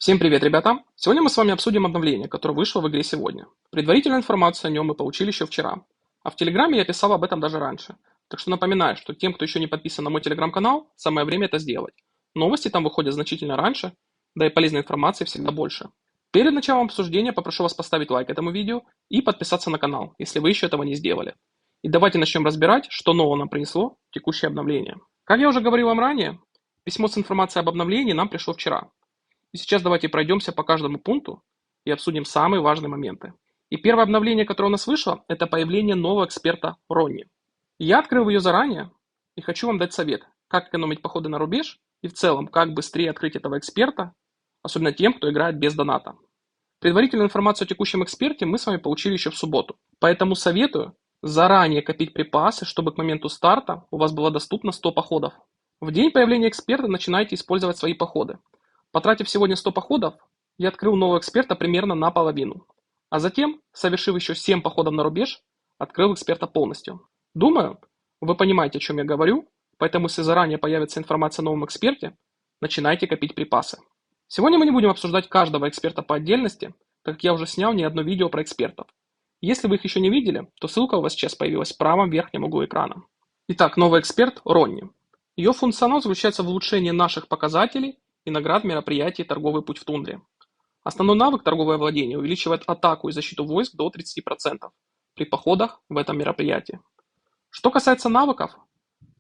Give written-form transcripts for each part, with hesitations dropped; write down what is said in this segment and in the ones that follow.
Всем привет, ребята! Сегодня мы с вами обсудим обновление, которое вышло в игре сегодня. Предварительную информацию о нем мы получили еще вчера, а в Телеграме я писал об этом даже раньше. Так что напоминаю, что тем, кто еще не подписан на мой Телеграм-канал, самое время это сделать. Новости там выходят значительно раньше, да и полезной информации всегда больше. Перед началом обсуждения попрошу вас поставить лайк этому видео и подписаться на канал, если вы еще этого не сделали. И давайте начнем разбирать, что нового нам принесло текущее обновление. Как я уже говорил вам ранее, письмо с информацией об обновлении нам пришло вчера. И сейчас давайте пройдемся по каждому пункту и обсудим самые важные моменты. И первое обновление, которое у нас вышло, это появление нового эксперта Ронни. Я открыл ее заранее и хочу вам дать совет, как экономить походы на рубеж и в целом, как быстрее открыть этого эксперта, особенно тем, кто играет без доната. Предварительную информацию о текущем эксперте мы с вами получили еще в субботу, поэтому советую заранее копить припасы, чтобы к моменту старта у вас было доступно 100 походов. В день появления эксперта начинайте использовать свои походы. Потратив сегодня 100 походов, я открыл нового эксперта примерно наполовину. А затем, совершив еще 7 походов на рубеж, открыл эксперта полностью. Думаю, вы понимаете, о чем я говорю, поэтому если заранее появится информация о новом эксперте, начинайте копить припасы. Сегодня мы не будем обсуждать каждого эксперта по отдельности, так как я уже снял не одно видео про экспертов. Если вы их еще не видели, то ссылка у вас сейчас появилась в правом верхнем углу экрана. Итак, новый эксперт Ронни. Ее функционал заключается в улучшении наших показателей и наград мероприятий «Торговый путь в тундре». Основной навык «Торговое владение» увеличивает атаку и защиту войск до 30% при походах в этом мероприятии. Что касается навыков,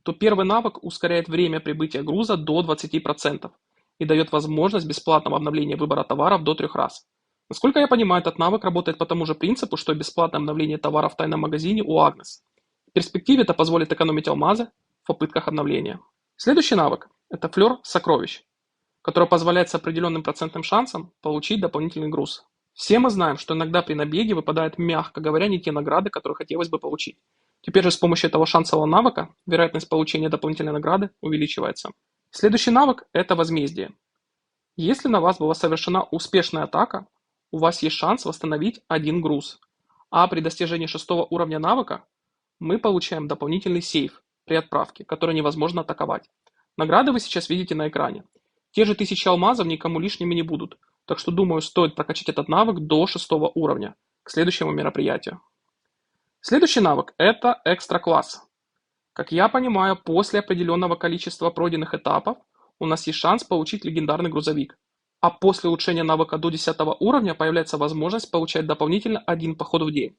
то первый навык ускоряет время прибытия груза до 20% и дает возможность бесплатного обновления выбора товаров до 3 раз. Насколько я понимаю, этот навык работает по тому же принципу, что и бесплатное обновление товаров в тайном магазине у Агнес. В перспективе это позволит экономить алмазы в попытках обновления. Следующий навык – это флёр сокровищ, которая позволяет с определенным процентным шансом получить дополнительный груз. Все мы знаем, что иногда при набеге выпадают, мягко говоря, не те награды, которые хотелось бы получить. Теперь же с помощью этого шансового навыка вероятность получения дополнительной награды увеличивается. Следующий навык – это возмездие. Если на вас была совершена успешная атака, у вас есть шанс восстановить один груз. А при достижении 6 уровня навыка мы получаем дополнительный сейф при отправке, который невозможно атаковать. Награды вы сейчас видите на экране. Те же 1000 алмазов никому лишними не будут, так что думаю, стоит прокачать этот навык до 6 уровня, к следующему мероприятию. Следующий навык – это экстра-класс. Как я понимаю, после определенного количества пройденных этапов у нас есть шанс получить легендарный грузовик, а после улучшения навыка до 10 уровня появляется возможность получать дополнительно один поход в день.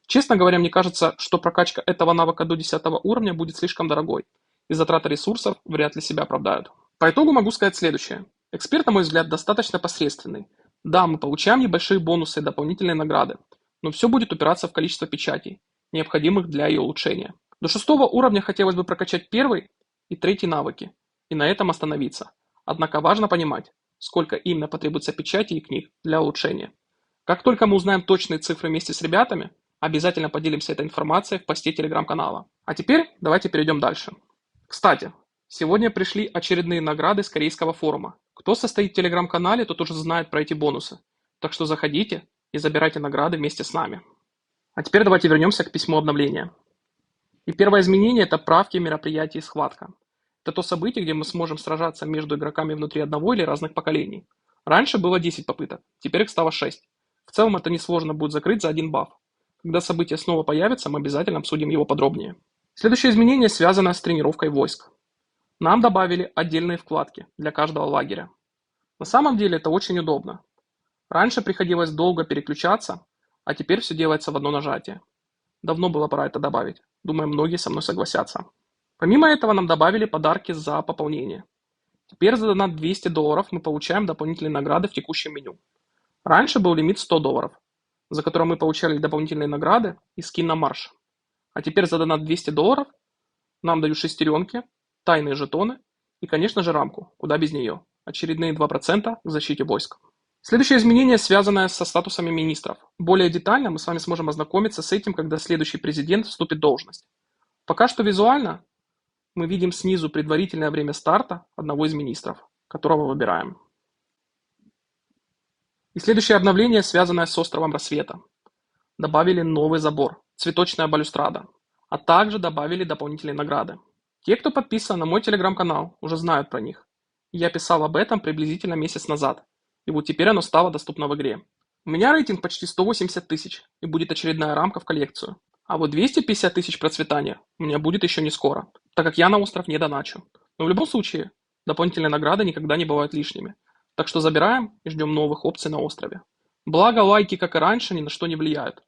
Честно говоря, мне кажется, что прокачка этого навыка до 10 уровня будет слишком дорогой, и затраты ресурсов вряд ли себя оправдают. По итогу могу сказать следующее. Эксперт, на мой взгляд, достаточно посредственный. Да, мы получаем небольшие бонусы и дополнительные награды, но все будет упираться в количество печатей, необходимых для ее улучшения. До 6 уровня хотелось бы прокачать первый и третий навыки, и на этом остановиться. Однако важно понимать, сколько именно потребуется печатей и книг для улучшения. Как только мы узнаем точные цифры вместе с ребятами, обязательно поделимся этой информацией в посте телеграм-канала. А теперь давайте перейдем дальше. Кстати, сегодня пришли очередные награды с корейского форума. Кто состоит в телеграм-канале, тот уже знает про эти бонусы. Так что заходите и забирайте награды вместе с нами. А теперь давайте вернемся к письму обновления. И первое изменение – это правки мероприятий и схватка. Это то событие, где мы сможем сражаться между игроками внутри одного или разных поколений. Раньше было 10 попыток, теперь их стало 6. В целом это несложно будет закрыть за один баф. Когда событие снова появится, мы обязательно обсудим его подробнее. Следующее изменение связано с тренировкой войск. Нам добавили отдельные вкладки для каждого лагеря. На самом деле это очень удобно. Раньше приходилось долго переключаться, а теперь все делается в одно нажатие. Давно было пора это добавить. Думаю, многие со мной согласятся. Помимо этого нам добавили подарки за пополнение. Теперь за донат $200 мы получаем дополнительные награды в текущем меню. Раньше был лимит $100, за который мы получали дополнительные награды и скин на марш. А теперь за донат $200 нам дают шестеренки, тайные жетоны и, конечно же, рамку, куда без нее. Очередные 2% к защите войск. Следующее изменение связано со статусами министров. Более детально мы с вами сможем ознакомиться с этим, когда следующий президент вступит в должность. Пока что визуально мы видим снизу предварительное время старта одного из министров, которого выбираем. И следующее обновление, связанное с островом Рассвета. Добавили новый забор, цветочная балюстрада, а также добавили дополнительные награды. Те, кто подписан на мой телеграм-канал, уже знают про них. Я писал об этом приблизительно месяц назад, и вот теперь оно стало доступно в игре. У меня рейтинг почти 180 тысяч, и будет очередная рамка в коллекцию. А вот 250 тысяч процветания у меня будет еще не скоро, так как я на остров не доначу. Но в любом случае, дополнительные награды никогда не бывают лишними. Так что забираем и ждем новых опций на острове. Благо лайки, как и раньше, ни на что не влияют,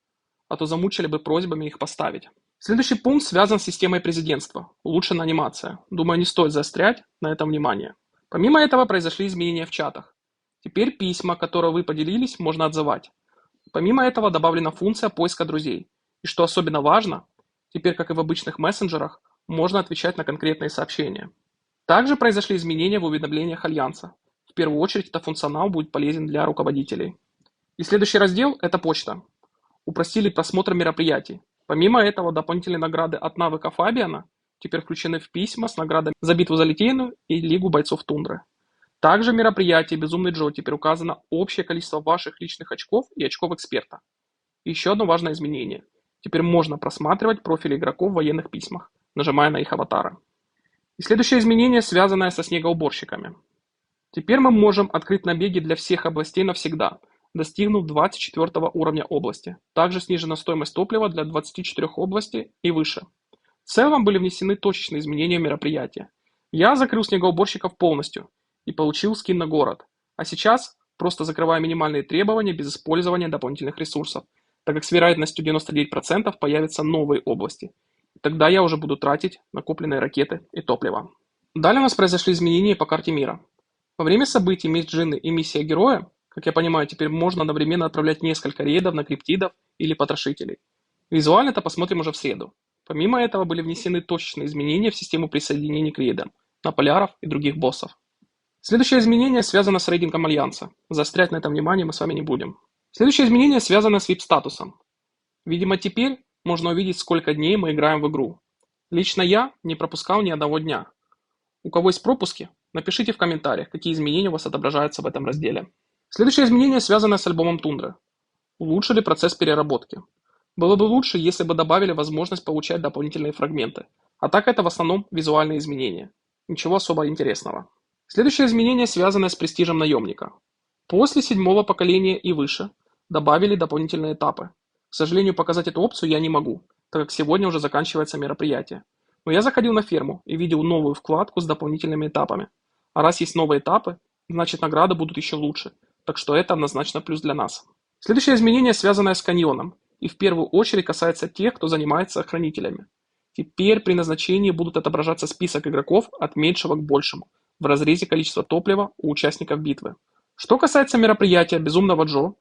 а то замучили бы просьбами их поставить. Следующий пункт связан с системой президентства. Улучшена анимация. Думаю, не стоит заострять на этом внимание. Помимо этого произошли изменения в чатах. Теперь письма, которые вы поделились, можно отзывать. Помимо этого добавлена функция поиска друзей. И что особенно важно, теперь, как и в обычных мессенджерах, можно отвечать на конкретные сообщения. Также произошли изменения в уведомлениях Альянса. В первую очередь, этот функционал будет полезен для руководителей. И следующий раздел – это почта. Упростили просмотр мероприятий. Помимо этого, дополнительные награды от навыка Фабиана теперь включены в письма с наградами за битву за Литейную и Лигу бойцов Тундры. Также в мероприятии «Безумный Джо» теперь указано общее количество ваших личных очков и очков эксперта. И еще одно важное изменение. Теперь можно просматривать профили игроков в военных письмах, нажимая на их аватары. И следующее изменение, связанное со снегоуборщиками. Теперь мы можем открыть набеги для всех областей навсегда, достигнув 24 уровня области. Также снижена стоимость топлива для 24 областей и выше. В целом были внесены точечные изменения в мероприятие. Я закрыл снегоуборщиков полностью и получил скин на город. А сейчас просто закрываю минимальные требования без использования дополнительных ресурсов, так как с вероятностью 99% появятся новые области. Тогда я уже буду тратить накопленные ракеты и топливо. Далее у нас произошли изменения по карте мира. Во время событий «Месть Джинны» и «Миссия героя», как я понимаю, теперь можно одновременно отправлять несколько рейдов на криптидов или потрошителей. Визуально это посмотрим уже в среду. Помимо этого были внесены точечные изменения в систему присоединения к рейдам, на поляров и других боссов. Следующее изменение связано с рейтингом Альянса. Заострять на этом внимание мы с вами не будем. Следующее изменение связано с VIP-статусом. Видимо, теперь можно увидеть, сколько дней мы играем в игру. Лично я не пропускал ни одного дня. У кого есть пропуски, напишите в комментариях, какие изменения у вас отображаются в этом разделе. Следующее изменение связано с альбомом Тундры. Улучшили процесс переработки. Было бы лучше, если бы добавили возможность получать дополнительные фрагменты. А так это в основном визуальные изменения. Ничего особо интересного. Следующее изменение связано с престижем наемника. После 7-го поколения и выше добавили дополнительные этапы. К сожалению, показать эту опцию я не могу, так как сегодня уже заканчивается мероприятие. Но я заходил на ферму и видел новую вкладку с дополнительными этапами. А раз есть новые этапы, значит награды будут еще лучше, так что это однозначно плюс для нас. Следующее изменение, связанное с каньоном, и в первую очередь касается тех, кто занимается хранителями. Теперь при назначении будут отображаться список игроков от меньшего к большему, в разрезе количества топлива у участников битвы. Что касается мероприятия «Безумного Джо»,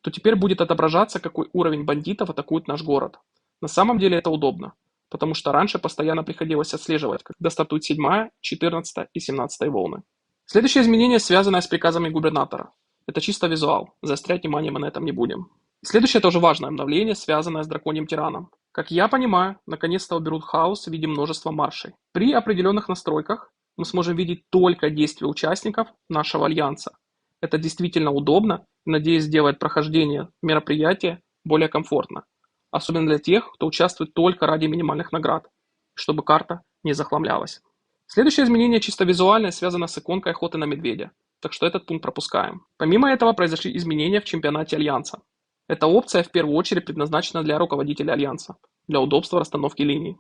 то теперь будет отображаться, какой уровень бандитов атакует наш город. На самом деле это удобно, потому что раньше постоянно приходилось отслеживать, когда стартует 7-я, 14-я и 17-я волны. Следующее изменение, связанное с приказами губернатора. Это чисто визуал, заострять внимание мы на этом не будем. Следующее тоже важное обновление, связанное с драконьим тираном. Как я понимаю, наконец-то уберут хаос в виде множества маршей. При определенных настройках мы сможем видеть только действия участников нашего альянса. Это действительно удобно и, надеюсь, сделает прохождение мероприятия более комфортно. Особенно для тех, кто участвует только ради минимальных наград, чтобы карта не захламлялась. Следующее изменение чисто визуальное связано с иконкой охоты на медведя, так что этот пункт пропускаем. Помимо этого произошли изменения в чемпионате Альянса. Эта опция в первую очередь предназначена для руководителей Альянса, для удобства расстановки линий.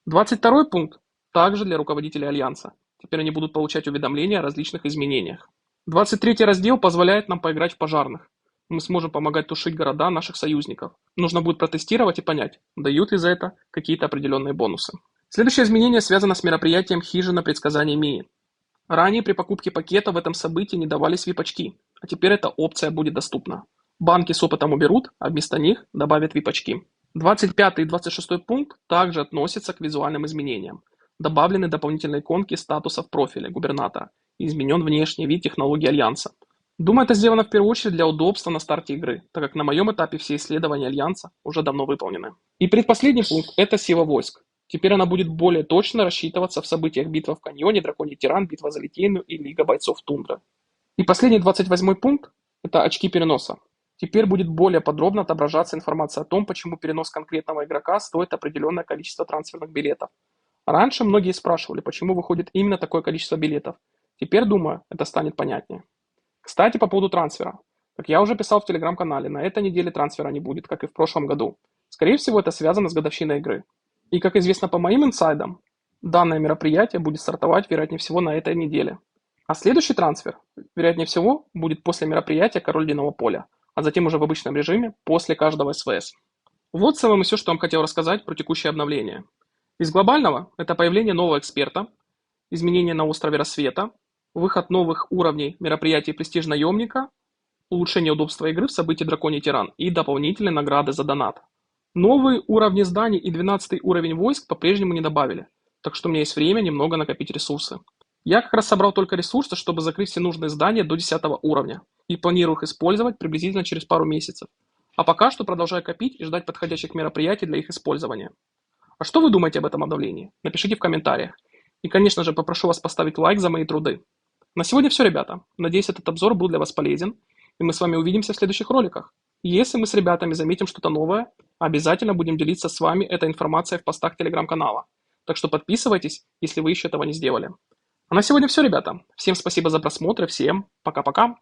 22-й пункт также для руководителей Альянса. Теперь они будут получать уведомления о различных изменениях. 23-й раздел позволяет нам поиграть в пожарных. Мы сможем помогать тушить города наших союзников. Нужно будет протестировать и понять, дают ли за это какие-то определенные бонусы. Следующее изменение связано с мероприятием «Хижина предсказаний Мии». Ранее при покупке пакета в этом событии не давались VIP-очки, а теперь эта опция будет доступна. Банки с опытом уберут, а вместо них добавят VIP-очки. 25 и 26 пункт также относятся к визуальным изменениям. Добавлены дополнительные иконки статуса в профиле губернатора и изменен внешний вид технологии Альянса. Думаю, это сделано в первую очередь для удобства на старте игры, так как на моем этапе все исследования Альянса уже давно выполнены. И предпоследний пункт – это сила войск. Теперь она будет более точно рассчитываться в событиях битва в каньоне, драконий тиран, битва за Литейную и Лига бойцов Тундра. И последний 28 пункт – это очки переноса. Теперь будет более подробно отображаться информация о том, почему перенос конкретного игрока стоит определенное количество трансферных билетов. Раньше многие спрашивали, почему выходит именно такое количество билетов. Теперь, думаю, это станет понятнее. Кстати, по поводу трансфера. Как я уже писал в телеграм-канале, на этой неделе трансфера не будет, как и в прошлом году. Скорее всего, это связано с годовщиной игры. И, как известно по моим инсайдам, данное мероприятие будет стартовать, вероятнее всего, на этой неделе. А следующий трансфер, вероятнее всего, будет после мероприятия «Король ледяного поля», а затем уже в обычном режиме после каждого СВС. Вот в целом и все, что я вам хотел рассказать про текущее обновление. Из глобального – это появление нового эксперта, изменения на острове Рассвета, выход новых уровней мероприятий «Престиж наемника», улучшение удобства игры в событии «Драконий тиран» и дополнительные награды за донат. Новые уровни зданий и 12 уровень войск по-прежнему не добавили, так что у меня есть время немного накопить ресурсы. Я как раз собрал только ресурсы, чтобы закрыть все нужные здания до 10 уровня, и планирую их использовать приблизительно через пару месяцев. А пока что продолжаю копить и ждать подходящих мероприятий для их использования. А что вы думаете об этом обновлении? Напишите в комментариях. И, конечно же, попрошу вас поставить лайк за мои труды. На сегодня все, ребята. Надеюсь, этот обзор был для вас полезен, и мы с вами увидимся в следующих роликах. Если мы с ребятами заметим что-то новое, обязательно будем делиться с вами этой информацией в постах телеграм-канала. Так что подписывайтесь, если вы еще этого не сделали. А на сегодня все, ребята. Всем спасибо за просмотр и всем пока-пока.